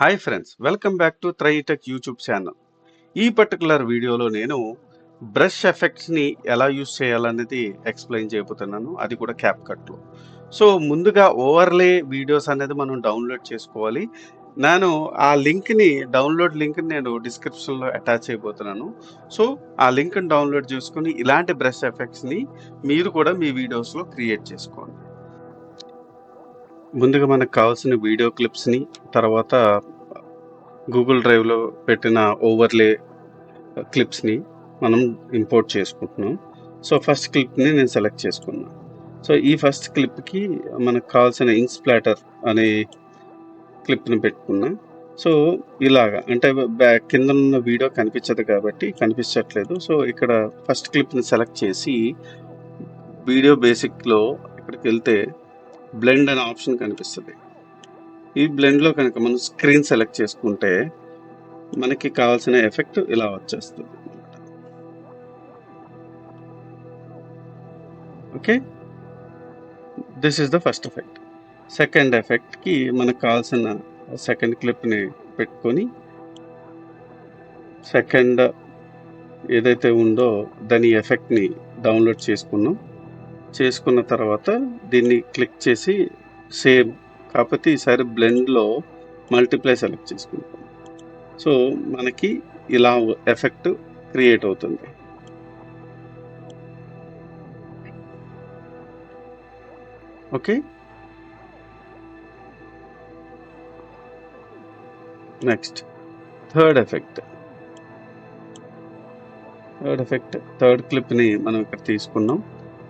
Hi friends, welcome back to Tritech YouTube channel. ఈ particular వీడియోలో నేను బ్రష్ ఎఫెక్ట్స్ని ఎలా యూస్ చేయాలనేది ఎక్స్ప్లెయిన్ చేయబోతున్నాను, అది కూడా క్యాప్కట్లో. సో ముందుగా ఓవర్లే వీడియోస్ అనేది మనం డౌన్లోడ్ చేసుకోవాలి. నేను ఆ డౌన్లోడ్ లింక్ని నేను డిస్క్రిప్షన్లో అటాచ్ చేయబోతున్నాను. సో ఆ లింక్ని డౌన్లోడ్ చేసుకుని ఇలాంటి బ్రష్ ఎఫెక్ట్స్ని మీరు కూడా మీ వీడియోస్లో క్రియేట్ చేసుకోండి. ముందుగా మనకు కావాల్సిన వీడియో క్లిప్స్ని, తర్వాత గూగుల్ డ్రైవ్లో పెట్టిన ఓవర్లే క్లిప్స్ని మనం ఇంపోర్ట్ చేసుకుంటున్నాం. సో ఫస్ట్ క్లిప్ని నేను సెలెక్ట్ చేసుకున్నాను. సో ఈ ఫస్ట్ క్లిప్కి మనకు కావాల్సిన ఇంక్ స్ప్లాటర్ అనే క్లిప్ని పెట్టుకున్నా. సో ఇలాగా అంటే కింద ఉన్న వీడియో కనిపించట్లేదు. సో ఇక్కడ ఫస్ట్ క్లిప్ని సెలెక్ట్ చేసి వీడియో బేసిక్లో ఇక్కడికి వెళ్తే బ్లెండ్ అనే ఆప్షన్ కనిపిస్తుంది. ఈ బ్లెండ్లో కనుక మనం స్క్రీన్ సెలెక్ట్ చేసుకుంటే మనకి కావాల్సిన ఎఫెక్ట్ ఇలా వచ్చేస్తుంది. Okay, this is the first effect. Second ఎఫెక్ట్కి మనకు కావాల్సిన సెకండ్ క్లిప్ని పెట్టుకొని సెకండ్ ఏదైతే ఉందో దాని ఎఫెక్ట్ని డౌన్లోడ్ చేసుకున్న తర్వాత దీన్ని క్లిక్ చేసి సేమ్, కాకపోతే ఈసారి బ్లెండ్లో మల్టిప్లై సెలెక్ట్ చేసుకుంటాం. సో మనకి ఇలా ఎఫెక్ట్ క్రియేట్ అవుతుంది. Okay, next third effect. Third క్లిప్ని మనం ఇక్కడ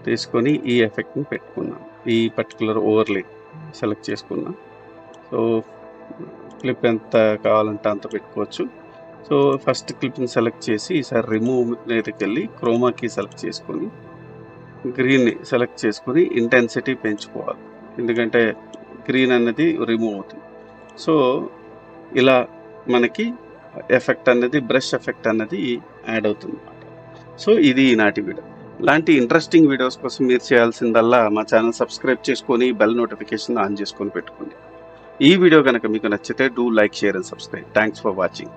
తీసుకొని ఈ ఎఫెక్ట్ని పెట్టుకున్నాం. ఈ పర్టికులర్ ఓవర్లే సెలెక్ట్ చేసుకున్నాం. సో క్లిప్ ఎంత కావాలంటే అంత పెట్టుకోవచ్చు. సో ఫస్ట్ క్లిప్ని సెలెక్ట్ చేసి ఈసారి రిమూవ్ మీదకి వెళ్ళి క్రోమాకి సెలెక్ట్ చేసుకొని గ్రీన్ని సెలెక్ట్ చేసుకొని ఇంటెన్సిటీ పెంచుకోవాలి, ఎందుకంటే గ్రీన్ అనేది రిమూవ్ అవుతుంది. సో ఇలా మనకి బ్రష్ ఎఫెక్ట్ అనేది యాడ్ అవుతుంది. సో ఇది ఈనాటి వీడియో. ఇలాంటి ఇంట్రెస్టింగ్ వీడియోస్ కోసం మీరు చేయాల్సిందల్లా మా ఛానల్ సబ్స్క్రైబ్ చేసుకొని బెల్ నోటిఫికేషన్ ఆన్ చేసుకొని పెట్టుకోండి. ఈ వీడియో కనుక మీకు నచ్చితే do like, share and subscribe. Thanks for watching.